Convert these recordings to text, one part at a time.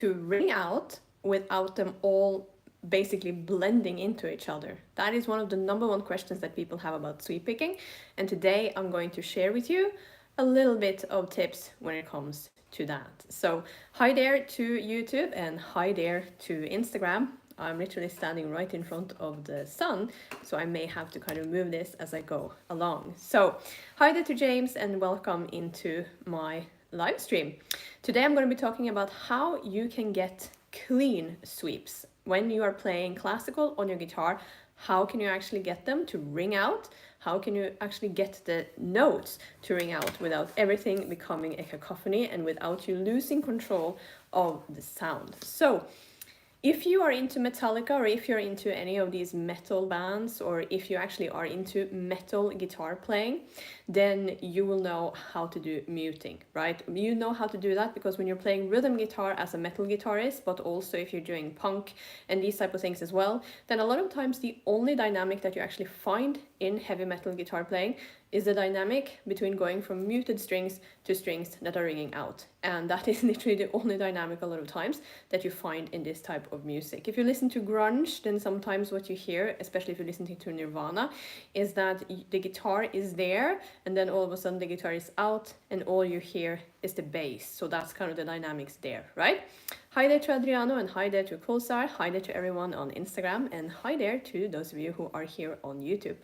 to ring out without them all basically blending into each other? That is one of the number one questions that people have about sweep picking. And today I'm going to share with you a little bit of tips when it comes to that. So hi there to YouTube and hi there to Instagram. I'm literally standing right in front of the sun, so I may have to kind of move this as I go along. So hi there to James and welcome into my live stream. Today I'm going to be talking about how you can get clean sweeps when you are playing classical on your guitar. How can you actually get them to ring out? How can you actually get the notes to ring out without everything becoming a cacophony and without you losing control of the sound? So if you are into Metallica, or if you're into any of these metal bands, or if you actually are into metal guitar playing, then you will know how to do muting, right? You know how to do that because when you're playing rhythm guitar as a metal guitarist, but also if you're doing punk and these type of things as well, then a lot of times the only dynamic that you actually find in heavy metal guitar playing is the dynamic between going from muted strings to strings that are ringing out. And that is literally the only dynamic a lot of times that you find in this type of music. If you listen to grunge, then sometimes what you hear, especially if you're listening to Nirvana, is that the guitar is there and then all of a sudden the guitar is out and all you hear is the bass. So that's kind of the dynamics there, right? Hi there to Adriano and hi there to Pulsar, hi there to everyone on Instagram and hi there to those of you who are here on YouTube.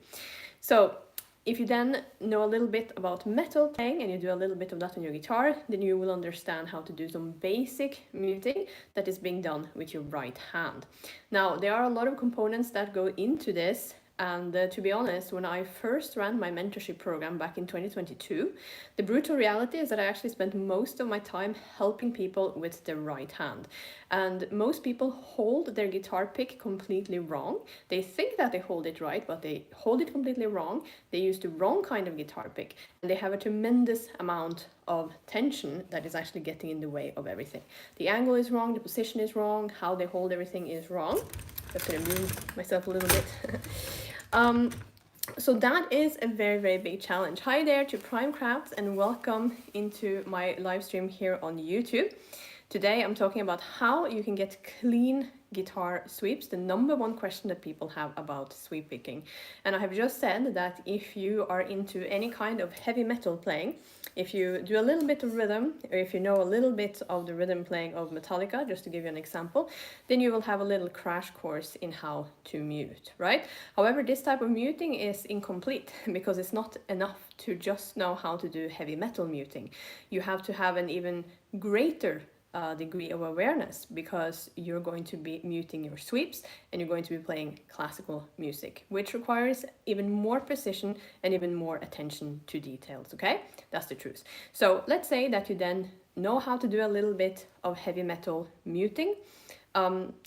So if you then know a little bit about metal playing and you do a little bit of that on your guitar, then you will understand how to do some basic muting that is being done with your right hand. Now, there are a lot of components that go into this. And to be honest, when I first ran my mentorship program back in 2022, the brutal reality is that I actually spent most of my time helping people with their right hand. And most people hold their guitar pick completely wrong. They think that they hold it right, but they hold it completely wrong. They use the wrong kind of guitar pick, and they have a tremendous amount of tension that is actually getting in the way of everything. The angle is wrong, the position is wrong, how they hold everything is wrong. Just gonna move myself a little bit. So that is a very, very big challenge. Hi there to Prime Crafts and welcome into my live stream here on YouTube. Today I'm talking about how you can get clean guitar sweeps, the number one question that people have about sweep picking. And I have just said that if you are into any kind of heavy metal playing, if you do a little bit of rhythm, or if you know a little bit of the rhythm playing of Metallica, just to give you an example, then you will have a little crash course in how to mute, right? However, this type of muting is incomplete because it's not enough to just know how to do heavy metal muting. You have to have an even greater degree of awareness because you're going to be muting your sweeps and you're going to be playing classical music, which requires even more precision and even more attention to details, okay? That's the truth. So let's say that you then know how to do a little bit of heavy metal muting.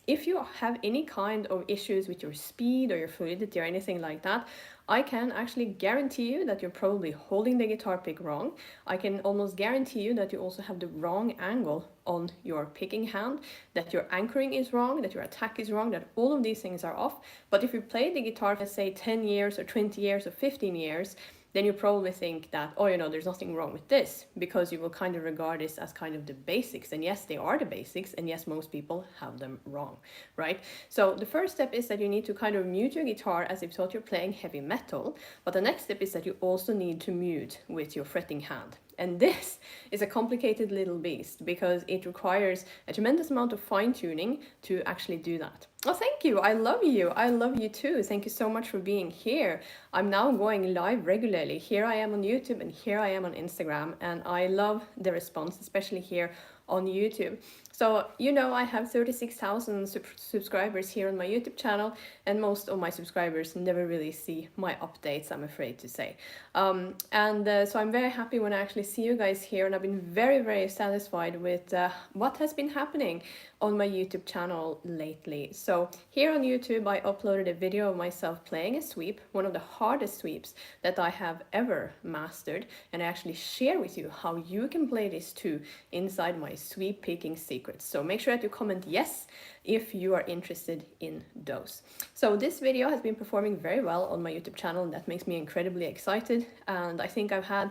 If you have any kind of issues with your speed or your fluidity or anything like that, I can actually guarantee you that you're probably holding the guitar pick wrong. I can almost guarantee you that you also have the wrong angle on your picking hand, that your anchoring is wrong, that your attack is wrong, that all of these things are off. But if you play the guitar for say 10 years or 20 years or 15 years, then you probably think that, oh, you know, there's nothing wrong with this, because you will kind of regard this as kind of the basics. And yes, they are the basics, and yes, most people have them wrong, right? So the first step is that you need to kind of mute your guitar as if thought you're playing heavy metal, but the next step is that you also need to mute with your fretting hand. And this is a complicated little beast because it requires a tremendous amount of fine-tuning to actually do that. Oh, thank you. I love you. I love you too. Thank you so much for being here. I'm now going live regularly. Here I am on YouTube and here I am on Instagram. And I love the response, especially here on YouTube. So, you know, I have 36,000 subscribers here on my YouTube channel, and most of my subscribers never really see my updates, I'm afraid to say. So I'm very happy when I actually see you guys here, and I've been very, very satisfied with what has been happening on my YouTube channel lately. So here on YouTube, I uploaded a video of myself playing a sweep, one of the hardest sweeps that I have ever mastered, and I actually share with you how you can play this too inside my sweep picking secrets. So make sure that you comment yes if you are interested in those. So this video has been performing very well on my YouTube channel, and that makes me incredibly excited. And I think I've had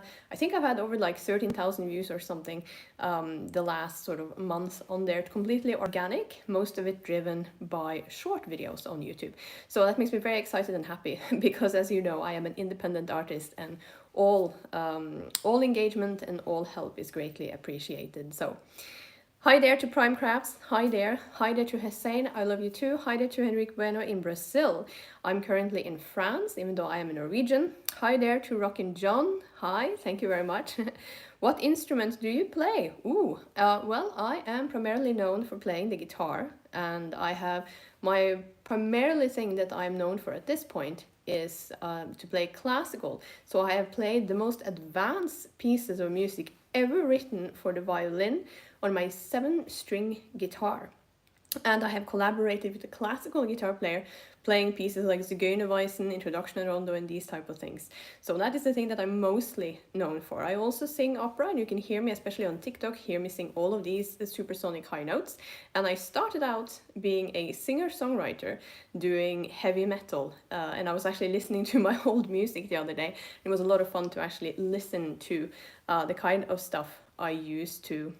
over like 13,000 views or something the last sort of month on there, completely organic, most of it driven by short videos on YouTube. So that makes me very excited and happy because, as you know, I am an independent artist, and all engagement and all help is greatly appreciated. So hi there to Prime Crafts, hi there to Hussein, I love you too, hi there to Henrique Bueno in Brazil. I'm currently in France, even though I am a Norwegian. Hi there to Rockin' John, hi, thank you very much. What instrument do you play? Well, I am primarily known for playing the guitar, and I have my primarily thing that I'm known for at this point is to play classical. So I have played the most advanced pieces of music ever written for the violin on my 7-string guitar. And I have collaborated with a classical guitar player playing pieces like Zigeunerweisen, Introduction and Rondo, and these type of things. So that is the thing that I'm mostly known for. I also sing opera, and you can hear me, especially on TikTok, hear me sing all of these supersonic high notes. And I started out being a singer-songwriter doing heavy metal. And I was actually listening to my old music the other day. It was a lot of fun to actually listen to the kind of stuff I used to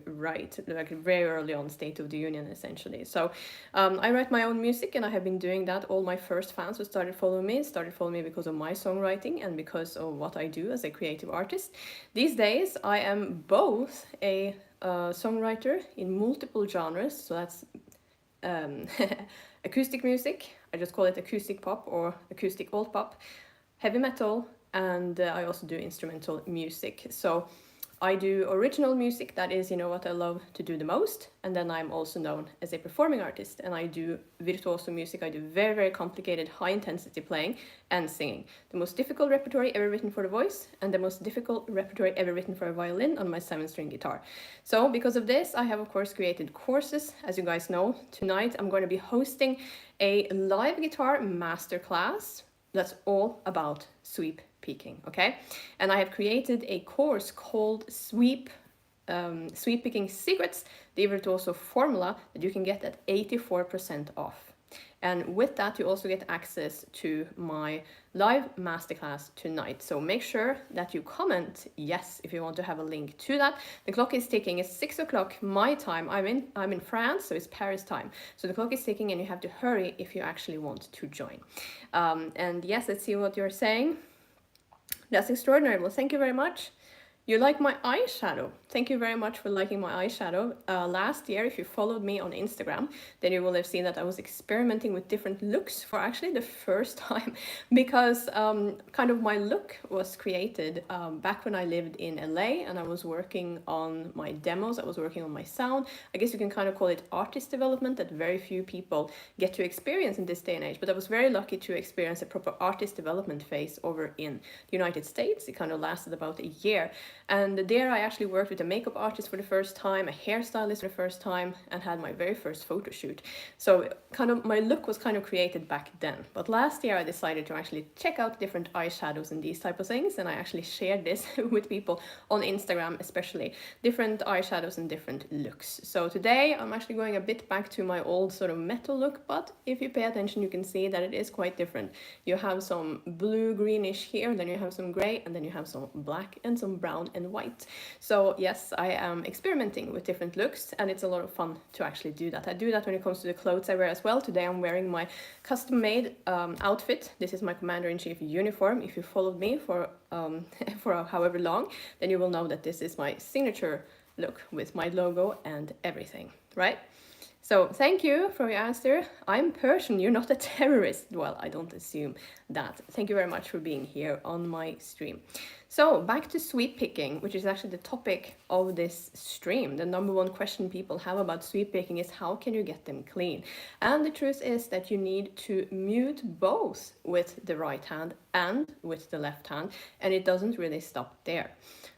write, like very early on, State of the Union essentially. So I write my own music, and I have been doing that. All my first fans who started following me because of my songwriting and because of what I do as a creative artist. These days I am both a songwriter in multiple genres, so that's acoustic music, I just call it acoustic pop or acoustic alt pop, heavy metal, and I also do instrumental music. So I do original music, that is, what I love to do the most, and then I'm also known as a performing artist, and I do virtuoso music. I do very, very complicated, high-intensity playing and singing. The most difficult repertoire ever written for the voice, and the most difficult repertoire ever written for a violin on my 7-string guitar. So because of this, I have, of course, created courses. As you guys know, tonight I'm going to be hosting a live guitar masterclass that's all about sweep picking, okay? And I have created a course called Sweep Picking Secrets, the virtuoso formula, that you can get at 84% off. And with that, you also get access to my live masterclass tonight. So make sure that you comment yes if you want to have a link to that. The clock is ticking. It's 6 o'clock my time. I'm in France, so it's Paris time. So the clock is ticking, and you have to hurry if you actually want to join. And yes, let's see what you're saying. That's extraordinary. Well, thank you very much. You like my eyeshadow. Thank you very much for liking my eyeshadow. Last year, if you followed me on Instagram, then you will have seen that I was experimenting with different looks for actually the first time, because kind of my look was created back when I lived in LA and I was working on my demos, I was working on my sound. I guess you can kind of call it artist development that very few people get to experience in this day and age, but I was very lucky to experience a proper artist development phase over in the United States. It kind of lasted about a year. And there I actually worked with a makeup artist for the first time, a hairstylist for the first time, and had my very first photo shoot. So kind of my look was kind of created back then. But last year I decided to actually check out different eyeshadows and these type of things, and I actually shared this with people on Instagram, especially different eyeshadows and different looks. So today I'm actually going a bit back to my old sort of metal look, but if you pay attention you can see that it is quite different. You have some blue greenish here, then you have some gray, and then you have some black and some brown and white. So yes, I am experimenting with different looks, and it's a lot of fun to actually do that. I do that when it comes to the clothes I wear as well. Today I'm wearing my custom-made outfit. This is my Commander-in-Chief uniform. If you followed me for however long, then you will know that this is my signature look with my logo and everything, right? So thank you for your answer. I'm Persian, you're not a terrorist. Well, I don't assume that. Thank you very much for being here on my stream. So back to sweep picking, which is actually the topic of this stream. The number one question people have about sweep picking is how can you get them clean? And the truth is that you need to mute both with the right hand and with the left hand, and it doesn't really stop there.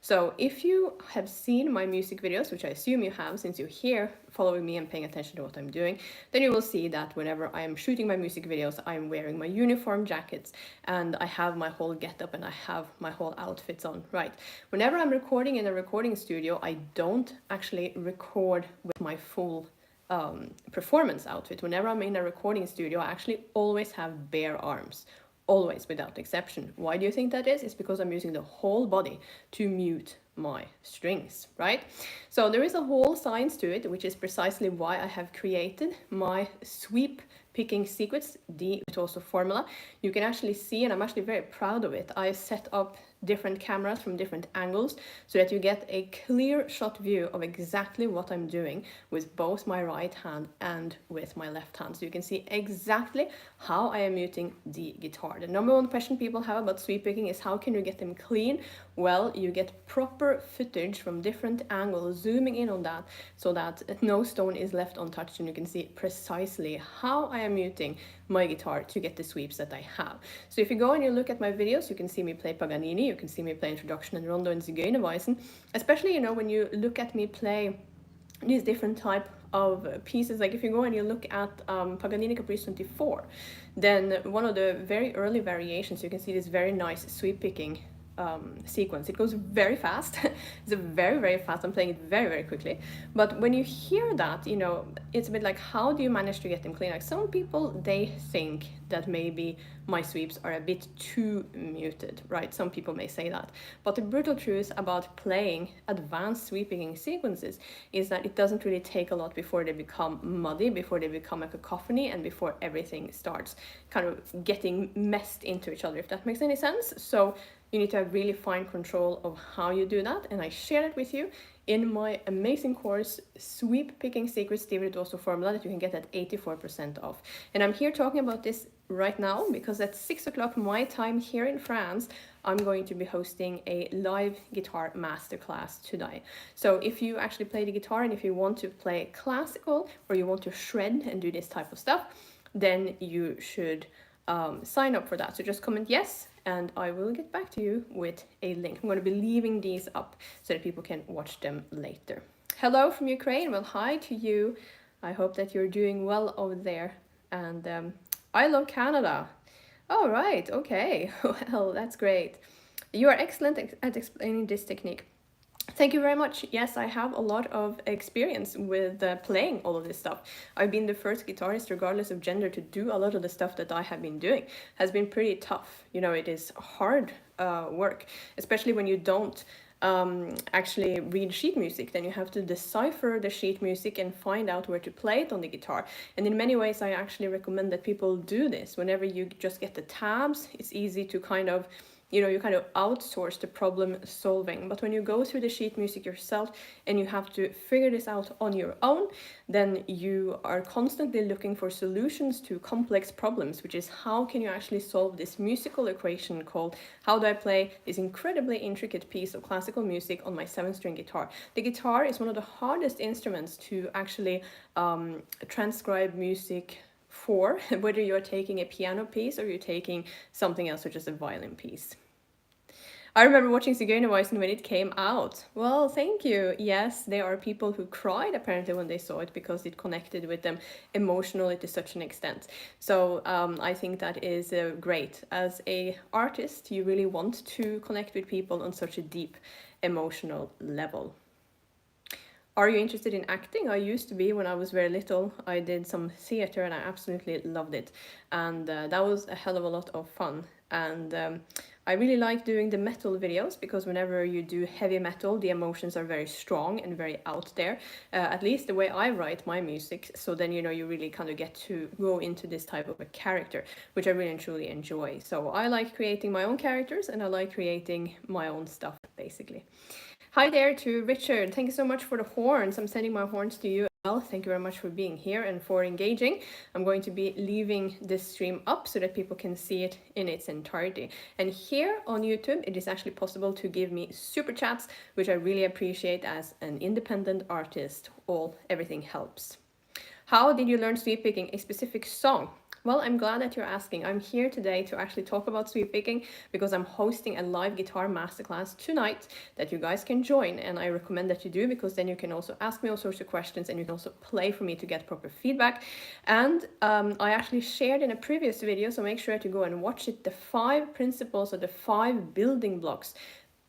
So if you have seen my music videos, which I assume you have since you're here following me and paying attention to what I'm doing, then you will see that whenever I am shooting my music videos, I'm wearing my uniform jackets and I have my whole getup and I have my whole outfits on, right? Whenever I'm recording in a recording studio, I don't actually record with my full performance outfit. Whenever I'm in a recording studio, I actually always have bare arms. Always, without exception. Why do you think that is? It's because I'm using the whole body to mute my strings, right? So there is a whole science to it, which is precisely why I have created my sweep picking sequence, the virtuoso formula. You can actually see, and I'm actually very proud of it, I set up different cameras from different angles so that you get a clear shot view of exactly what I'm doing with both my right hand and with my left hand. So you can see exactly how I am muting the guitar. The number one question people have about sweep picking is how can you get them clean? Well, you get proper footage from different angles, zooming in on that so that no stone is left untouched and you can see precisely how I am muting my guitar to get the sweeps that I have. So if you go and you look at my videos, you can see me play Paganini, you can see me play Introduction and Rondo and Zigeunerweisen, especially, when you look at me play these different type of pieces. Like if you go and you look at Paganini Caprice 24, then one of the very early variations, you can see this very nice sweep picking sequence. It goes very fast. It's very, very fast. I'm playing it very, very quickly. But when you hear that, it's a bit like, how do you manage to get them clean? Like some people, they think that maybe my sweeps are a bit too muted, right? Some people may say that. But the brutal truth about playing advanced sweeping sequences is that it doesn't really take a lot before they become muddy, before they become a cacophony, and before everything starts kind of getting messed into each other, if that makes any sense. So you need to have really fine control of how you do that, and I share it with you in my amazing course, Sweep Picking Secrets, the virtuoso formula, that you can get at 84% off. And I'm here talking about this right now because at 6 o'clock my time here in France, I'm going to be hosting a live guitar masterclass today. So if you actually play the guitar and if you want to play classical or you want to shred and do this type of stuff, then you should sign up for that. So just comment yes, and I will get back to you with a link. I'm going to be leaving these up so that people can watch them later. Hello from Ukraine. Well, hi to you. I hope that you're doing well over there. And I love Canada. All right, okay. Well, that's great. You are excellent at explaining this technique. Thank you very much. Yes, I have a lot of experience with playing all of this stuff. I've been the first guitarist, regardless of gender, to do a lot of the stuff that I have been doing. Has been pretty tough. It is hard work, especially when you don't actually read sheet music. Then you have to decipher the sheet music and find out where to play it on the guitar. And in many ways, I actually recommend that people do this. Whenever you just get the tabs, it's easy to kind of you kind of outsource the problem solving. But when you go through the sheet music yourself and you have to figure this out on your own, then you are constantly looking for solutions to complex problems, which is how can you actually solve this musical equation called how do I play this incredibly intricate piece of classical music on my 7-string guitar. The guitar is one of the hardest instruments to actually transcribe music for, whether you're taking a piano piece or you're taking something else, such as a violin piece. I remember watching Zigeunerweisen when it came out. Well, thank you. Yes, there are people who cried apparently when they saw it because it connected with them emotionally to such an extent. So I think that is great. As an artist, you really want to connect with people on such a deep emotional level. Are you interested in acting? I used to be when I was very little. I did some theater and I absolutely loved it. And that was a hell of a lot of fun. And I really like doing the metal videos because whenever you do heavy metal, the emotions are very strong and very out there. At least the way I write my music. So then, you really kind of get to go into this type of a character, which I really and truly enjoy. So I like creating my own characters and I like creating my own stuff, basically. Hi there to Richard. Thank you so much for the horns. I'm sending my horns to you. Well, thank you very much for being here and for engaging. I'm going to be leaving this stream up so that people can see it in its entirety. And here on YouTube, it is actually possible to give me super chats, which I really appreciate as an independent artist. Everything helps. How did you learn sweep picking? A specific song? Well, I'm glad that you're asking. I'm here today to actually talk about sweep picking because I'm hosting a live guitar masterclass tonight that you guys can join. And I recommend that you do because then you can also ask me all sorts of questions and you can also play for me to get proper feedback. And I actually shared in a previous video, so make sure to go and watch it, the 5 principles or the 5 building blocks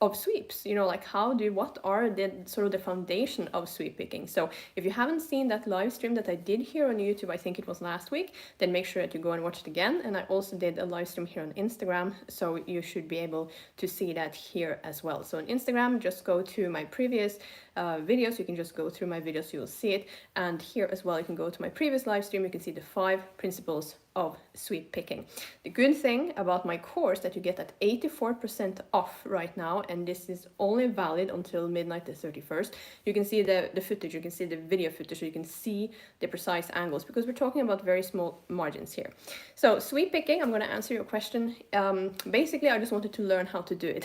of sweeps, like what are the sort of the foundation of sweep picking. So if you haven't seen that live stream that I did here on YouTube, I think it was last week, then make sure to go and watch it again. And I also did a live stream here on Instagram, so you should be able to see that here as well. So on Instagram, just go to my previous videos. You can just go through my videos, you will see it. And here as well, you can go to my previous live stream, you can see the 5 principles of sweep picking. The good thing about my course that you get at 84% off right now, and this is only valid until midnight the 31st. You can see the footage, you can see the video footage, so you can see the precise angles because we're talking about very small margins here. So sweep picking, I'm going to answer your question. Basically, I just wanted to learn how to do it.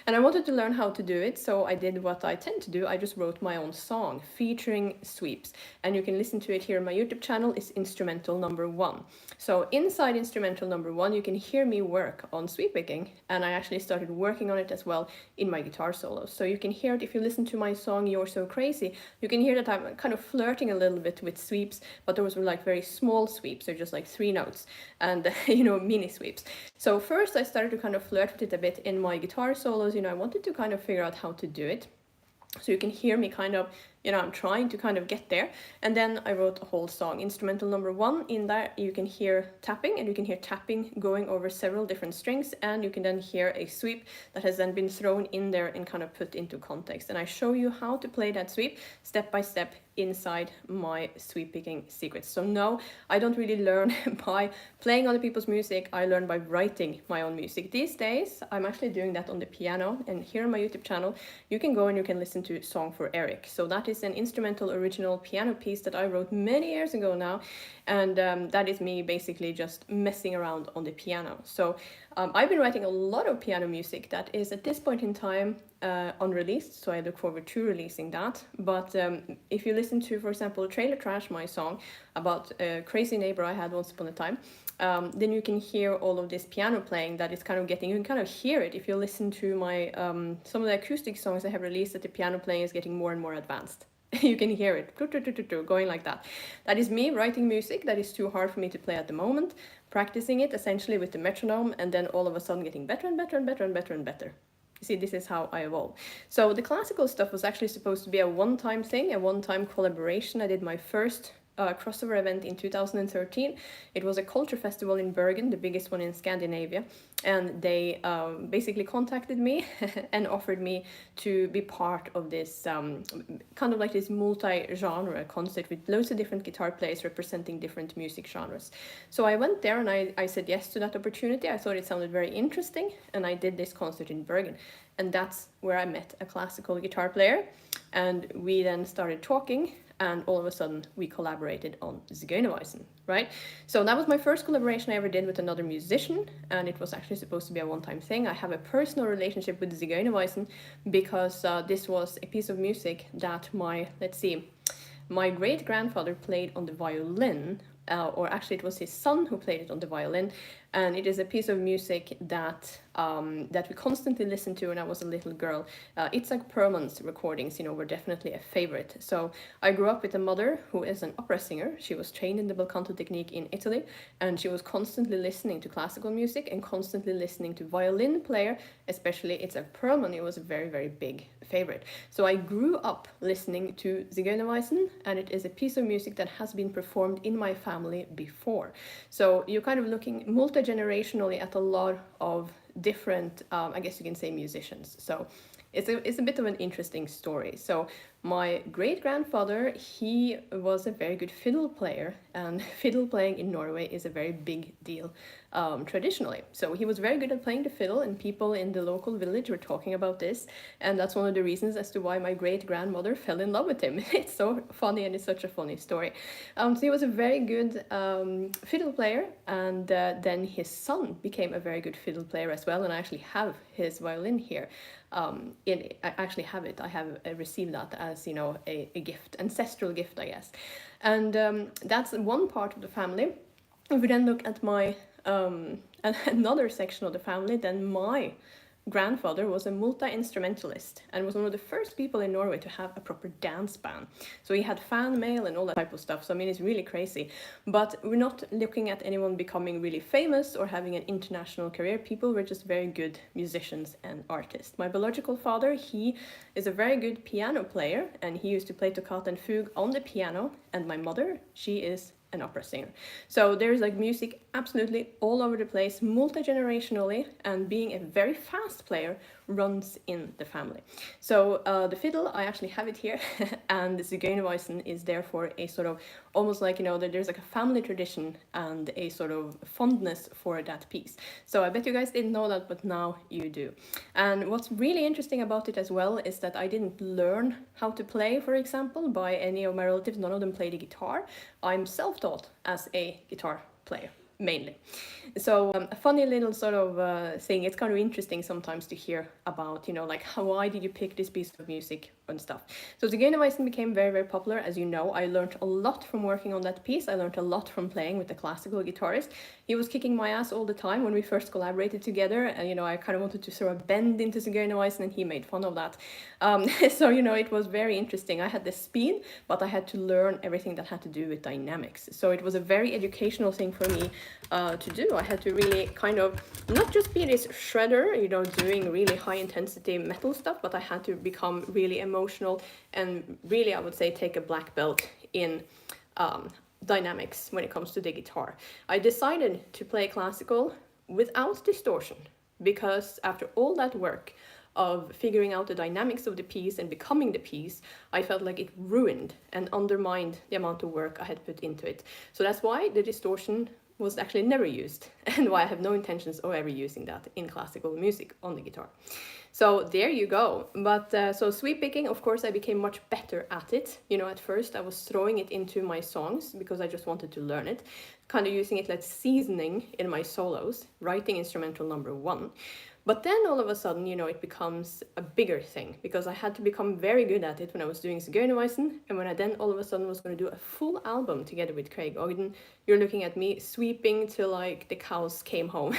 And I wanted to learn how to do it, so I did what I tend to do. I just wrote my own song featuring sweeps, and you can listen to it here on my YouTube channel. It's instrumental number 1. So inside instrumental number 1, you can hear me work on sweep picking, and I actually started working on it as well in my guitar solos. So you can hear it if you listen to my song You're So Crazy. You can hear that I'm kind of flirting a little bit with sweeps, but those were like very small sweeps, so just like 3 notes and mini sweeps. So first I started to kind of flirt with it a bit in my guitar solos. I wanted to kind of figure out how to do it. So you can hear me kind of, I'm trying to kind of get there. And then I wrote a whole song, instrumental number 1. In there you can hear tapping, and you can hear tapping going over several different strings, and you can then hear a sweep that has then been thrown in there and kind of put into context. And I show you how to play that sweep step by step inside my sweep picking secrets. So no, I don't really learn by playing other people's music. I learn by writing my own music. These days I'm actually doing that on the piano, and here on my YouTube channel you can go and you can listen to Song for Eric. So that is an instrumental original piano piece that I wrote many years ago now, and that is me basically just messing around on the piano. So I've been writing a lot of piano music that is at this point in time unreleased, so I look forward to releasing that. But if you listen to, for example, Trailer Trash, my song about a crazy neighbor I had once upon a time, then you can hear all of this piano playing that is kind of getting, you can kind of hear it if you listen to my some of the acoustic songs I have released, that the piano playing is getting more and more advanced. You can hear it going like that. That is me writing music that is too hard for me to play at the moment, practicing it essentially with the metronome, and then all of a sudden getting better and better and better and better and better. You see, this is how I evolve. So the classical stuff was actually supposed to be a one-time thing, a one-time collaboration. I did my first crossover event in 2013. It was a culture festival in Bergen, the biggest one in Scandinavia, and they basically contacted me and offered me to be part of this kind of like this multi-genre concert with loads of different guitar players representing different music genres. So I went there and I said yes to that opportunity. I thought it sounded very interesting, and I did this concert in Bergen, and that's where I met a classical guitar player, and we then started talking, and all of a sudden we collaborated on Zigeunerweisen, right? So that was my first collaboration I ever did with another musician, and it was actually supposed to be a one-time thing. I have a personal relationship with Zigeunerweisen because this was a piece of music that my great-grandfather played on the violin, or actually it was his son who played it on the violin, and it is a piece of music that that we constantly listened to when I was a little girl. Itzhak Perlman's recordings, were definitely a favorite. So I grew up with a mother who is an opera singer. She was trained in the bel canto technique in Italy, and she was constantly listening to classical music and constantly listening to violin player, especially Itzhak Perlman. It was a very, very big favorite. So I grew up listening to Zigeunerweisen, and it is a piece of music that has been performed in my family before. So you're kind of looking multi-generationally at a lot of different, I guess you can say, musicians. So it's a bit of an interesting story. So my great-grandfather, he was a very good fiddle player, and fiddle playing in Norway is a very big deal traditionally. So he was very good at playing the fiddle, and people in the local village were talking about this, and that's one of the reasons as to why my great-grandmother fell in love with him. It's so funny, and it's such a funny story. So he was a very good fiddle player, and then his son became a very good fiddle player as well, and I actually have his violin here. I actually have it. I have received that as a gift, ancestral gift, I guess. And that's one part of the family. If we then look at my another section of the family, then my grandfather was a multi-instrumentalist and was one of the first people in Norway to have a proper dance band. So he had fan mail and all that type of stuff. So I mean, it's really crazy. But we're not looking at anyone becoming really famous or having an international career. People were just very good musicians and artists. My biological father, he is a very good piano player, and he used to play toccata and fugue on the piano. And my mother, she is an opera singer. So there's like music absolutely all over the place, multi-generationally, and being a very fast player runs in the family. So the fiddle, I actually have it here, and the Zigeunerweisen is therefore a sort of almost like, you know, that there's like a family tradition and a sort of fondness for that piece. So I bet you guys didn't know that, but now you do. And what's really interesting about it as well is that I didn't learn how to play, for example, by any of my relatives. None of them play the guitar. I'm self-taught as a guitar player, mainly. So a funny little sort of thing, it's kind of interesting sometimes to hear about, you know, like why did you pick this piece of music and stuff. So Zigeunerweisen became very, very popular. As you know, I learned a lot from working on that piece. I learned a lot from playing with the classical guitarist. He was kicking my ass all the time when we first collaborated together, and you know, I kind of wanted to sort of bend into Zigeunerweisen, and he made fun of that. So you know, it was very interesting. I had the speed, but I had to learn everything that had to do with dynamics. So it was a very educational thing for me to do. I had to really kind of not just be this shredder, you know, doing really high intensity metal stuff, but I had to become really emotional and really, I would say, take a black belt in dynamics when it comes to the guitar. I decided to play classical without distortion because after all that work of figuring out the dynamics of the piece and becoming the piece, I felt like it ruined and undermined the amount of work I had put into it. So that's why the distortion was actually never used, and why I have no intentions of ever using that in classical music on the guitar. So there you go. But so sweep picking, of course, I became much better at it. You know, at first I was throwing it into my songs because I just wanted to learn it, kind of using it like seasoning in my solos, writing instrumental number 1. But then all of a sudden, you know, it becomes a bigger thing because I had to become very good at it when I was doing Zigeunerweisen, and when I then all of a sudden was going to do a full album together with Craig Ogden, you're looking at me sweeping till like the cows came home.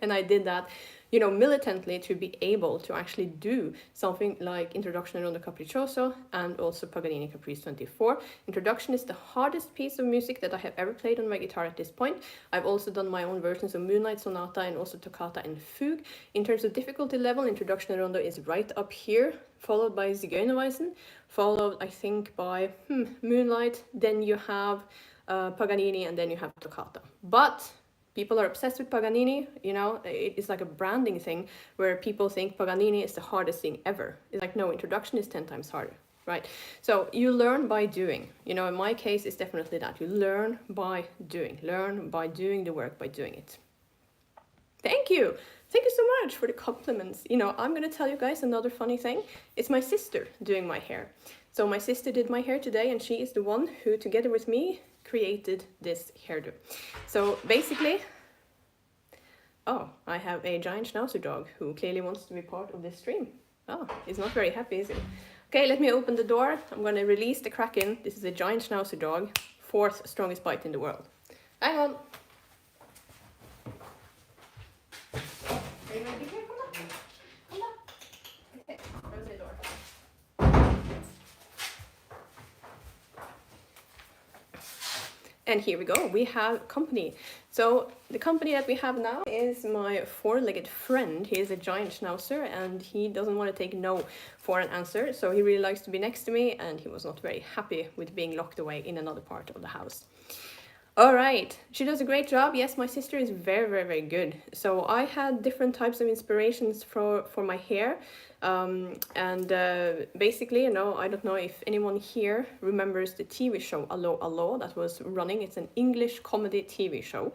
And I did that, you know, militantly to be able to actually do something like Introduction Rondo Capriccioso and also Paganini Caprice 24. Introduction is the hardest piece of music that I have ever played on my guitar at this point. I've also done my own versions of Moonlight Sonata and also Toccata and Fugue. In terms of difficulty level, Introduction Rondo is right up here, followed by Zigeunerweisen, followed I think by Moonlight, then you have Paganini, and then you have Toccata. But people are obsessed with Paganini, you know, it's like a branding thing where people think Paganini is the hardest thing ever. It's like, no, Introduction is 10 times harder, right? So you learn by doing. You know, in my case, it's definitely that. You learn by doing the work, by doing it. Thank you. Thank you so much for the compliments. You know, I'm going to tell you guys another funny thing. It's my sister doing my hair. So my sister did my hair today, and she is the one who, together with me, created this hairdo. So basically, oh, I have a giant schnauzer dog who clearly wants to be part of this stream. Oh, he's not very happy, is he? Okay, let me open the door. I'm going to release the Kraken. This is a giant schnauzer dog, 4th strongest bite in the world. Hang on. Are you ready? Here, come on. Come on. Okay, close the door. And here we go, we have company. So the company that we have now is my 4-legged friend. He is a giant schnauzer and he doesn't want to take no for an answer. So he really likes to be next to me, and he was not very happy with being locked away in another part of the house. All right, she does a great job. Yes, my sister is very, very, very good. So I had different types of inspirations for my hair. Basically, you know, I don't know if anyone here remembers the TV show Allo Allo that was running. It's an English comedy TV show,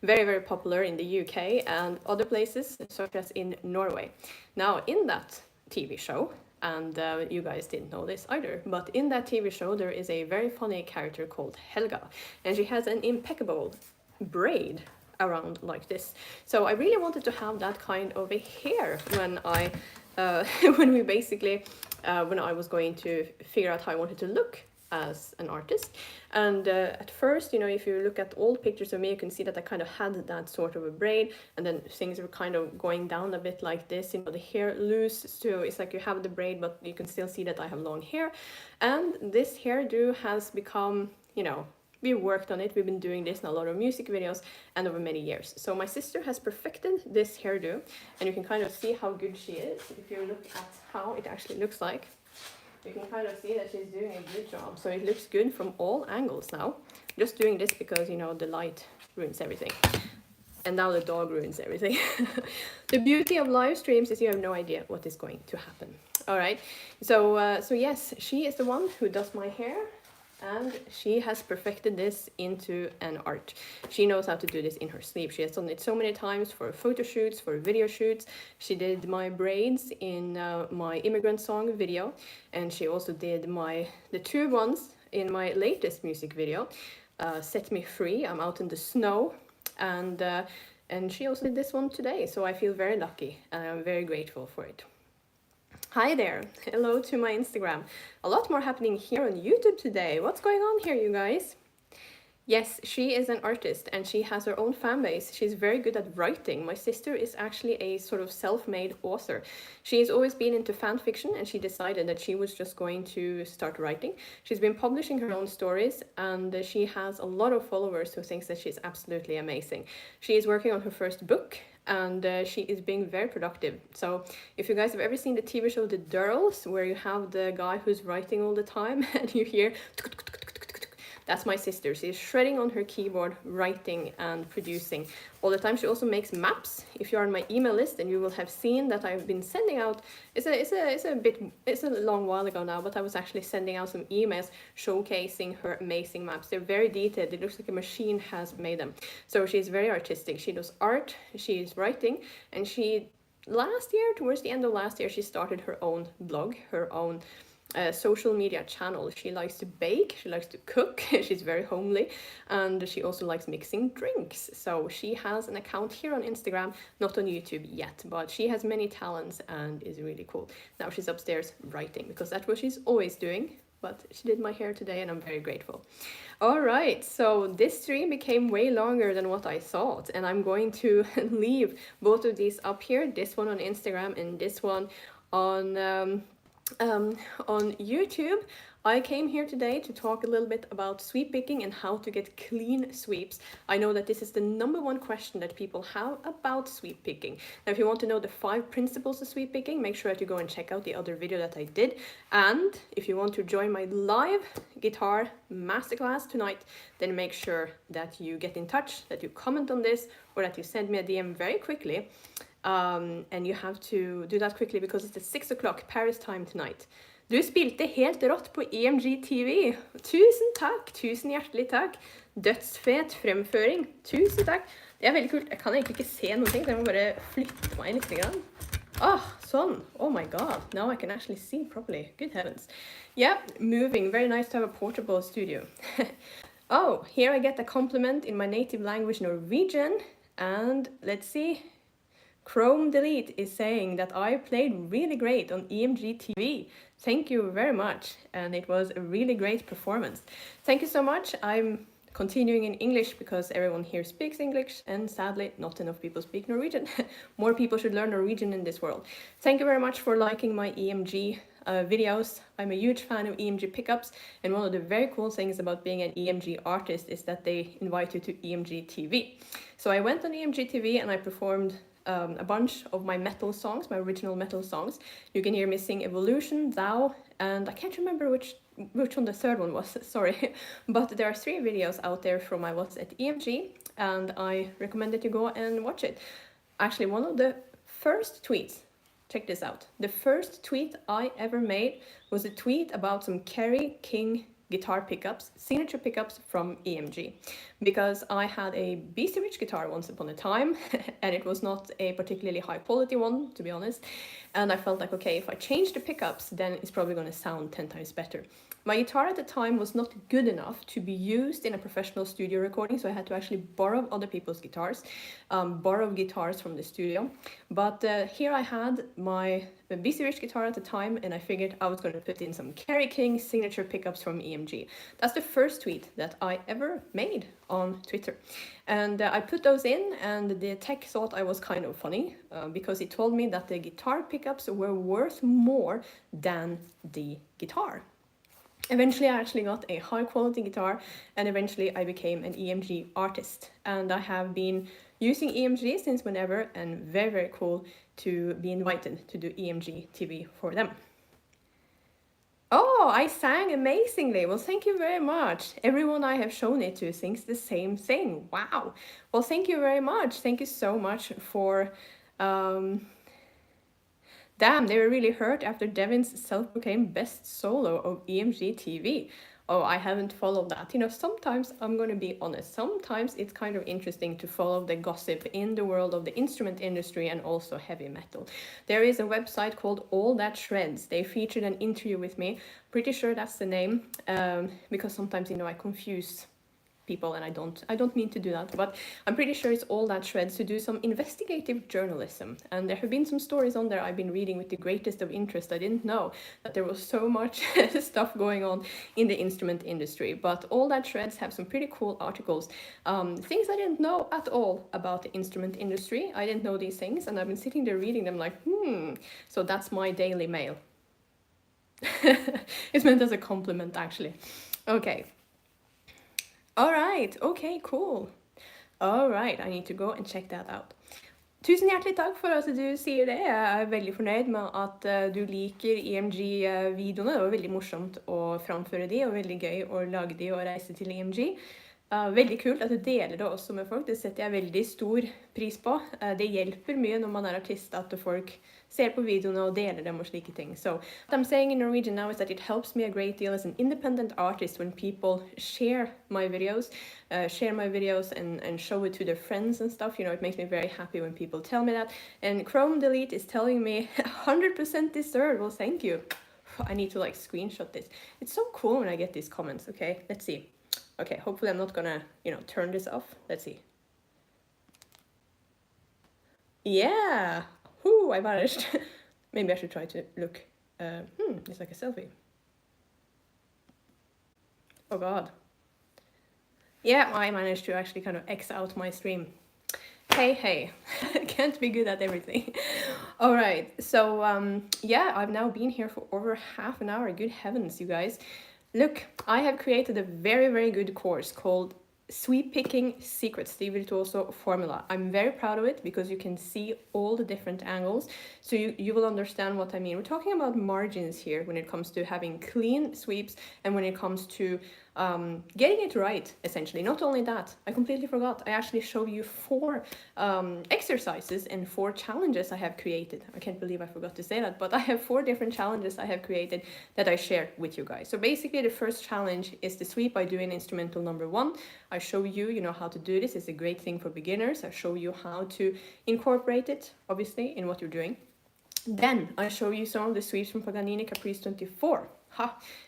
very, very popular in the UK and other places, such as in Norway. Now, in that TV show, and you guys didn't know this either, but in that TV show there is a very funny character called Helga, and she has an impeccable braid around like this. So I really wanted to have that kind of a hair when I when I was going to figure out how I wanted to look as an artist. And at first, you know, if you look at old pictures of me, you can see that I kind of had that sort of a braid, and then things were kind of going down a bit like this, you know, the hair loose, so it's like you have the braid, but you can still see that I have long hair. And this hairdo has become, you know, we worked on it, we've been doing this in a lot of music videos and over many years. So my sister has perfected this hairdo, and you can kind of see how good she is if you look at how it actually looks like. You can kind of see that she's doing a good job. So it looks good from all angles now. Just doing this because, you know, the light ruins everything. And now the dog ruins everything. The beauty of live streams is you have no idea what is going to happen. All right. So yes, she is the one who does my hair. And she has perfected this into an art. She knows how to do this in her sleep. She has done it so many times for photo shoots, for video shoots. She did my braids in my immigrant song video, and she also did the two ones in my latest music video, Set Me Free. I'm out in the snow, and she also did this one today. So I feel very lucky, and I'm very grateful for it. Hi there, hello to my Instagram. A lot more happening here on YouTube today. What's going on here, you guys? Yes, she is an artist and she has her own fan base. She's very good at writing. My sister is actually a sort of self-made author. She has always been into fan fiction, and she decided that she was just going to start writing. She's been publishing her own stories, and she has a lot of followers who thinks that she's absolutely amazing. She is working on her first book, and she is being very productive. So if you guys have ever seen the TV show The Durrells, where you have the guy who's writing all the time and you hear, that's my sister. She's shredding on her keyboard, writing and producing all the time. She also makes maps. If you're on my email list, then you will have seen that I've been sending out, it's a long while ago now, but I was actually sending out some emails showcasing her amazing maps. They're very detailed. It looks like a machine has made them. So she's very artistic. She does art, she's writing, and last year, towards the end of last year, she started her own blog, her own social media channel. She likes to bake, she likes to cook, she's very homely, and she also likes mixing drinks. So she has an account here on Instagram, not on YouTube yet, but she has many talents and is really cool. Now she's upstairs writing, because that's what she's always doing, but she did my hair today and I'm very grateful. All right, so this stream became way longer than what I thought, and I'm going to leave both of these up here, this one on Instagram and this one on YouTube. I came here today to talk a little bit about sweep picking and how to get clean sweeps. I know that this is the #1 question that people have about sweep picking. Now, if you want to know the 5 principles of sweep picking, make sure that you go and check out the other video that I did. And if you want to join my live guitar masterclass tonight, then make sure that you get in touch, that you comment on this, or that you send me a DM very quickly. And you have to do that quickly because it's at 6 o'clock Paris time tonight. Du spilte helt rått på EMG TV. Tusen takk, tusen hjertelig takk. Dødsfet fremføring. Tusen takk. Det er veldig kult. Jeg kan egentlig ikke se noen ting, så jeg må bare flytte meg litt grann. Sånn. Oh my god. Now I can actually see properly. Good heavens. Yeah, moving. Very nice to have a portable studio. Oh, here I get a compliment in my native language, Norwegian. And let's see. Chrome Delete is saying that I played really great on EMG TV. Thank you very much, and it was a really great performance. Thank you so much. I'm continuing in English because everyone here speaks English, and sadly not enough people speak Norwegian. More people should learn Norwegian in this world. Thank you very much for liking my EMG videos. I'm a huge fan of EMG pickups, and one of the very cool things about being an EMG artist is that they invite you to EMG TV. So I went on EMG TV and I performed a bunch of my metal songs, my original metal songs. You can hear me sing Evolution, Thou, and I can't remember which one the third one was, sorry. But there are 3 videos out there from my What's at EMG, and I recommend that you go and watch it. Actually, one of the first tweets, check this out. The first tweet I ever made was a tweet about some Kerry King guitar pickups, signature pickups from EMG, because I had a BC Rich guitar once upon a time, and it was not a particularly high quality one, to be honest, and I felt like, okay, if I change the pickups, then it's probably going to sound 10 times better. My guitar at the time was not good enough to be used in a professional studio recording, so I had to actually borrow other people's guitars, borrow guitars from the studio. But here I had my BC Rich guitar at the time, and I figured I was going to put in some Kerry King signature pickups from EMG. That's the first tweet that I ever made on Twitter. And I put those in, and the tech thought I was kind of funny because it told me that the guitar pickups were worth more than the guitar. Eventually, I actually got a high quality guitar, and eventually I became an EMG artist. And I have been using EMG since whenever, and very, very cool to be invited to do EMG TV for them. Oh, I sang amazingly. Well, thank you very much. Everyone I have shown it to sings the same thing. Wow. Well, thank you very much. Thank you so much for... Damn, they were really hurt after Devin's self-proclaimed best solo of EMG TV. Oh, I haven't followed that. You know, sometimes, I'm going to be honest, sometimes it's kind of interesting to follow the gossip in the world of the instrument industry and also heavy metal. There is a website called All That Shreds. They featured an interview with me. Pretty sure that's the name, because sometimes, you know, I confuse people, and I don't mean to do that, but I'm pretty sure it's All That Shreds to do some investigative journalism. And there have been some stories on there I've been reading with the greatest of interest. I didn't know that there was so much stuff going on in the instrument industry, but All That Shreds have some pretty cool articles, things I didn't know at all about the instrument industry. I didn't know these things, and I've been sitting there reading them like, so that's my daily mail. It's meant as a compliment, actually. Okay. All right, okay, cool. All right, I need to go and check that out. Tusen hjertelig takk for at du sier det. Jeg er veldig fornøyd med at du liker EMG-videoene. Det var veldig morsomt å framføre de, og veldig gøy å lage de og reise til EMG. Veldig kult at du deler det også med folk. Det setter jeg veldig stor pris på. Det hjelper mye når man er artist at folk ser på videoene og deler dem og slike ting. So what I'm saying in Norwegian now is that it helps me a great deal as an independent artist when people share my videos and show it to their friends and stuff. You know, it makes me very happy when people tell me that. And Chrome Delete is telling me 100% deserved. Well, thank you. I need to like screenshot this. It's so cool when I get these comments. Okay, let's see. Okay, hopefully I'm not gonna, you know, turn this off. Let's see. Yeah. Whoo, I managed. Maybe I should try to look. It's like a selfie. Oh God. Yeah, I managed to actually kind of X out my stream. Hey. Can't be good at everything. All right, so yeah, I've now been here for over half an hour. Good heavens, you guys. Look, I have created a very, very good course called Sweep Picking Secrets, the Virtuoso Formula. I'm very proud of it because you can see all the different angles, so you will understand what I mean. We're talking about margins here when it comes to having clean sweeps and when it comes to getting it right, essentially. Not only that, I completely forgot. I actually show you 4 exercises and 4 challenges I have created. I can't believe I forgot to say that, but I have 4 different challenges I have created that I share with you guys. So basically the first challenge is the sweep I do in instrumental number 1. I show you, you know, how to do this. It's a great thing for beginners. I show you how to incorporate it, obviously, in what you're doing. Then I show you some of the sweeps from Paganini Caprice 24.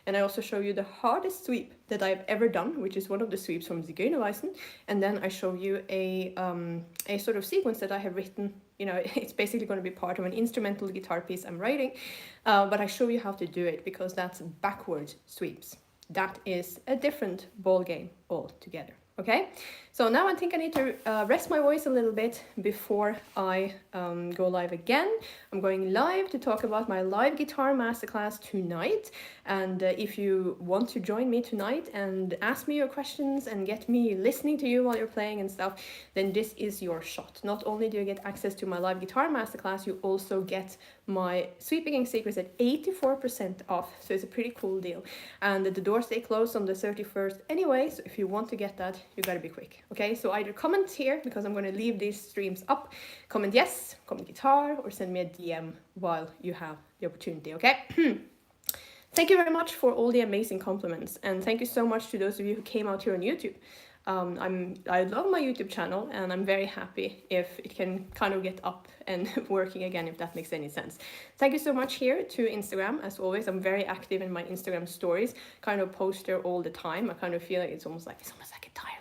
And I also show you the hardest sweep that I've ever done, which is one of the sweeps from Zigeunerweisen. And then I show you a sort of sequence that I have written. You know, it's basically going to be part of an instrumental guitar piece I'm writing, but I show you how to do it because that's backwards sweeps. That is a different ball game altogether. Okay, so now I think I need to rest my voice a little bit before I go live again. I'm going live to talk about my live guitar masterclass tonight. And if you want to join me tonight and ask me your questions and get me listening to you while you're playing and stuff, then this is your shot. Not only do you get access to my live guitar masterclass, you also get my Sweep Picking Secrets at 84% off. So it's a pretty cool deal. And the doors stay closed on the 31st anyway. So if you want to get that, you gotta be quick. Okay, so either comment here because I'm gonna leave these streams up. Comment yes, comment guitar, or send me a DM while you have the opportunity. Okay. Thank you very much for all the amazing compliments, and thank you so much to those of you who came out here on YouTube. I love my YouTube channel, and I'm very happy if it can kind of get up and working again, if that makes any sense. Thank you so much here to Instagram. As always, I'm very active in my Instagram stories, kind of post there all the time. I kind of feel like it's almost like a diary.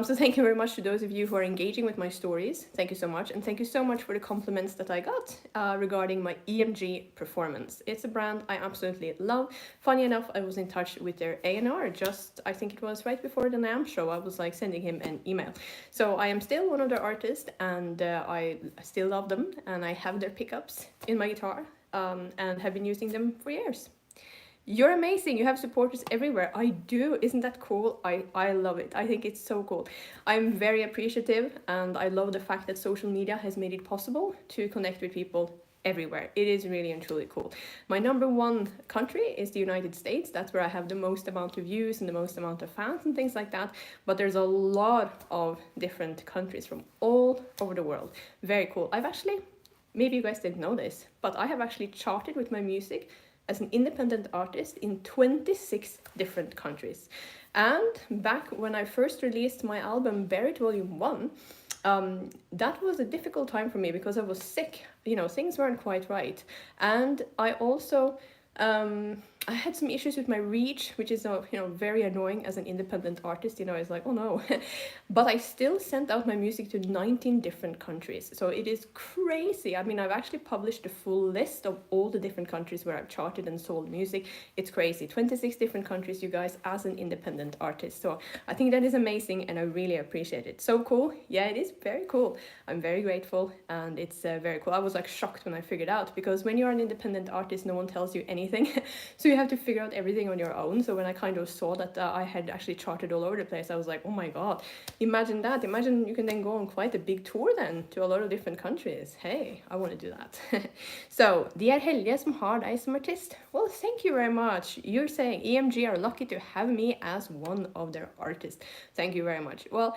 So thank you very much to those of you who are engaging with my stories. Thank you so much. And thank you so much for the compliments that I got regarding my EMG performance. It's a brand I absolutely love. Funny enough, I was in touch with their A&R just, I think it was right before the NAMM show. I was like sending him an email. So I am still one of their artists, and I still love them. And I have their pickups in my guitar and have been using them for years. You're amazing. You have supporters everywhere. I do. Isn't that cool? I love it. I think it's so cool. I'm very appreciative, and I love the fact that social media has made it possible to connect with people everywhere. It is really and truly cool. My number one country is the United States. That's where I have the most amount of views and the most amount of fans and things like that. But there's a lot of different countries from all over the world. Very cool. Maybe you guys didn't know this, but I have actually charted with my music as an independent artist in 26 different countries. And back when I first released my album Buried Volume 1, that was a difficult time for me because I was sick. Things weren't quite right. And I also I had some issues with my reach, which is very annoying as an independent artist. It's like, oh no. But I still sent out my music to 19 different countries. So it is crazy. I mean, I've actually published a full list of all the different countries where I've charted and sold music. It's crazy. 26 different countries, you guys, as an independent artist. So I think that is amazing, and I really appreciate it. So cool. Yeah, it is very cool. I'm very grateful, and it's very cool. I was like shocked when I figured out, because when you're an independent artist, no one tells you anything. So you have to figure out everything on your own. So when I kind of saw that I had actually charted all over the place, I was like, oh my god, imagine that. Imagine you can then go on quite a big tour then to a lot of different countries. Hey, I want to do that. So, de heldige som har deg som artist. Well, thank you very much. You're saying EMG are lucky to have me as one of their artists. Thank you very much. Well,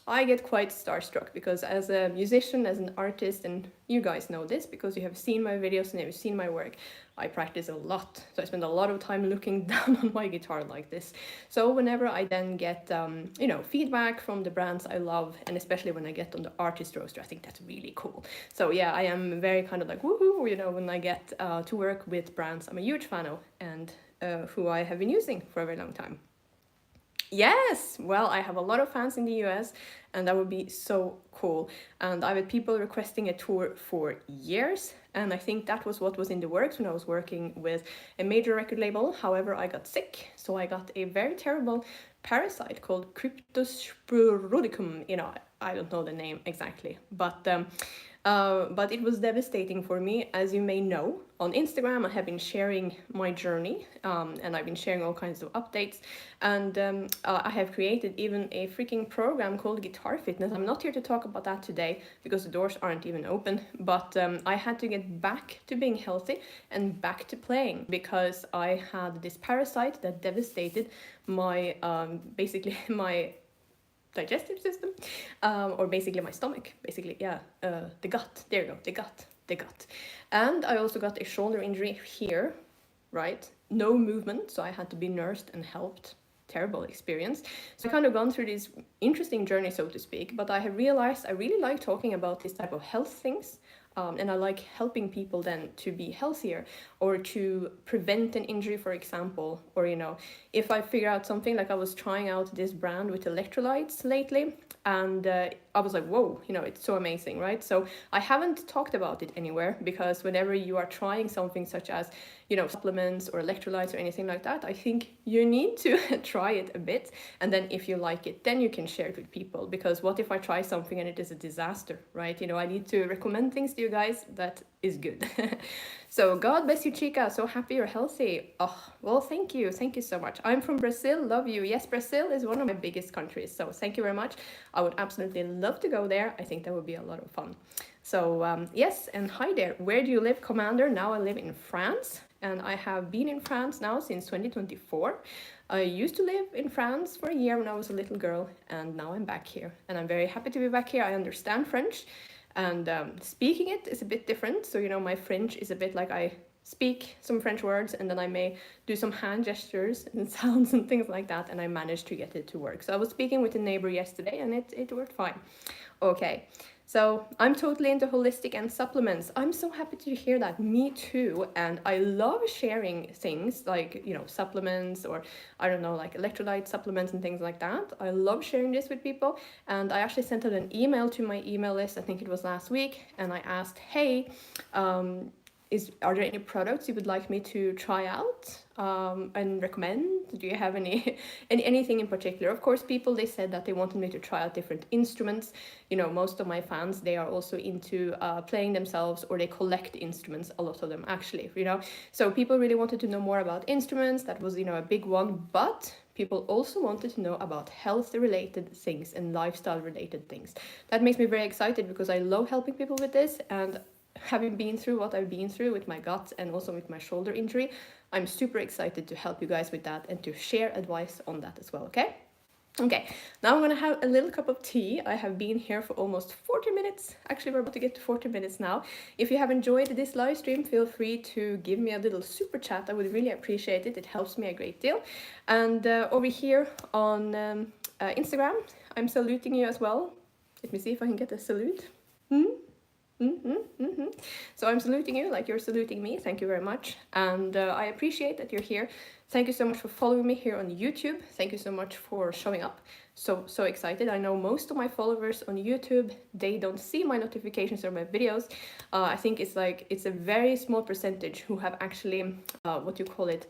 I get quite starstruck because as a musician, as an artist, and you guys know this because you have seen my videos and you've seen my work, I practice a lot. So I spend a lot of time looking down on my guitar like this. So whenever I then get, feedback from the brands I love, and especially when I get on the artist roster, I think that's really cool. So yeah, I am very kind of like, woohoo, when I get to work with brands I'm a huge fan of and who I have been using for a very long time. Yes, well, I have a lot of fans in the US, and that would be so cool. And I've had people requesting a tour for years, and I think that was what was in the works when I was working with a major record label. However, I got sick, so I got a very terrible parasite called Cryptosporidicum. I don't know the name exactly, but it was devastating for me. As you may know, on Instagram I have been sharing my journey, and I've been sharing all kinds of updates, and I have created even a freaking program called Guitar Fitness. I'm not here to talk about that today because the doors aren't even open, but I had to get back to being healthy and back to playing because I had this parasite that devastated my basically my digestive system, or basically my stomach, the gut, there you go, the gut. And I also got a shoulder injury here, right? No movement, so I had to be nursed and helped. Terrible experience. So I kind of gone through this interesting journey, so to speak, but I have realized I really like talking about this type of health things. And I like helping people then to be healthier or to prevent an injury, for example. Or, if I figure out something, like I was trying out this brand with electrolytes lately, and I was like, whoa, it's so amazing, right? So I haven't talked about it anywhere because whenever you are trying something such as, supplements or electrolytes or anything like that, I think you need to try it a bit. And then if you like it, then you can share it with people. Because what if I try something and it is a disaster, right? I need to recommend things to you guys that is good. So God bless you, Chica. So happy you're healthy. Oh, well, thank you. Thank you so much. I'm from Brazil. Love you. Yes, Brazil is one of my biggest countries. So thank you very much. I would absolutely love to go there. I think that would be a lot of fun. So yes, and hi there. Where do you live, Commander? Now I live in France, and I have been in France now since 2024. I used to live in France for a year when I was a little girl, and now I'm back here. And I'm very happy to be back here. I understand French, and speaking it is a bit different. So, my French is a bit like I speak some French words, and then I may do some hand gestures and sounds and things like that, and I managed to get it to work. So I was speaking with a neighbor yesterday, and it worked fine. Okay, so I'm totally into holistic and supplements. I'm so happy to hear that. Me too. And I love sharing things like, you know, supplements, or I don't know, like electrolyte supplements and things like that. I love sharing this with people. And I actually sent out an email to my email list, I think it was last week, and I asked, hey, are there any products you would like me to try out and recommend? Do you have anything in particular? Of course, people, they said that they wanted me to try out different instruments. You know, most of my fans, they are also into playing themselves, or they collect instruments, a lot of them actually, you know. So people really wanted to know more about instruments. That was, you know, a big one. But people also wanted to know about health related things and lifestyle related things. That makes me very excited, because I love helping people with this. And having been through what I've been through with my gut and also with my shoulder injury, I'm super excited to help you guys with that and to share advice on that as well, okay? Okay, now I'm gonna have a little cup of tea. I have been here for almost 40 minutes. Actually, we're about to get to 40 minutes now. If you have enjoyed this live stream, feel free to give me a little super chat. I would really appreciate it. It helps me a great deal. And over here on Instagram, I'm saluting you as well. Let me see if I can get a salute. So I'm saluting you like you're saluting me. Thank you very much. And I appreciate that you're here. Thank you so much for following me here on YouTube. Thank you so much for showing up. So excited. I know most of my followers on YouTube, they don't see my notifications or my videos. I think it's a very small percentage who have actually, what you call it,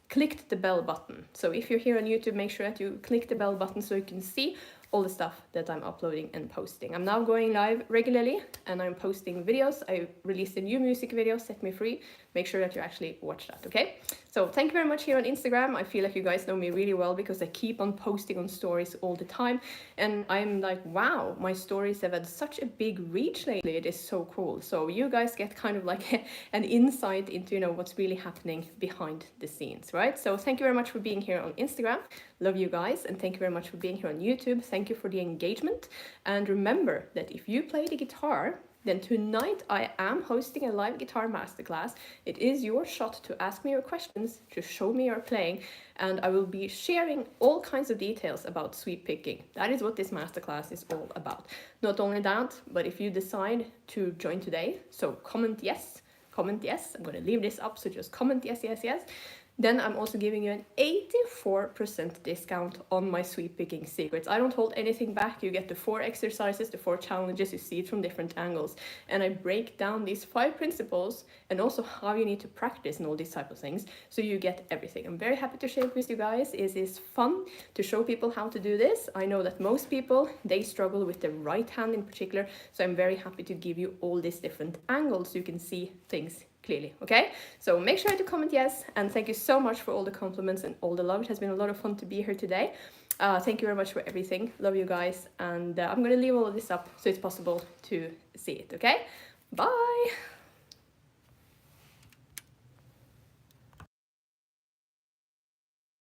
clicked the bell button. So if you're here on YouTube, make sure that you click the bell button so you can see all the stuff that I'm uploading and posting. I'm now going live regularly, and I'm posting videos. I released a new music video, Set Me Free. Make sure that you actually watch that, okay? So thank you very much here on Instagram. I feel like you guys know me really well, because I keep on posting on stories all the time. And I'm like, wow, my stories have had such a big reach lately. It is so cool. So you guys get kind of like an insight into, you know, what's really happening behind the scenes, right? So thank you very much for being here on Instagram. Love you guys. And thank you very much for being here on YouTube. Thank you for the engagement. And remember that if you play the guitar, then tonight I am hosting a live guitar masterclass. It is your shot to ask me your questions, to show me your playing, and I will be sharing all kinds of details about sweep picking. That is what this masterclass is all about. Not only that, but if you decide to join today, so comment yes. I'm going to leave this up, so just comment yes. Then I'm also giving you an 84% discount on my sweep picking secrets. I don't hold anything back. You get the 4 exercises, the 4 challenges, you see it from different angles. And I break down these 5 principles and also how you need to practice and all these type of things. So you get everything. I'm very happy to share it with you guys. It is fun to show people how to do this. I know that most people, they struggle with the right hand in particular. So I'm very happy to give you all these different angles so you can see things clearly, okay? So make sure to comment yes, and thank you so much for all the compliments and all the love. It has been a lot of fun to be here today. Thank you very much for everything. Love you guys, and I'm gonna leave all of this up so it's possible to see it, okay? Bye!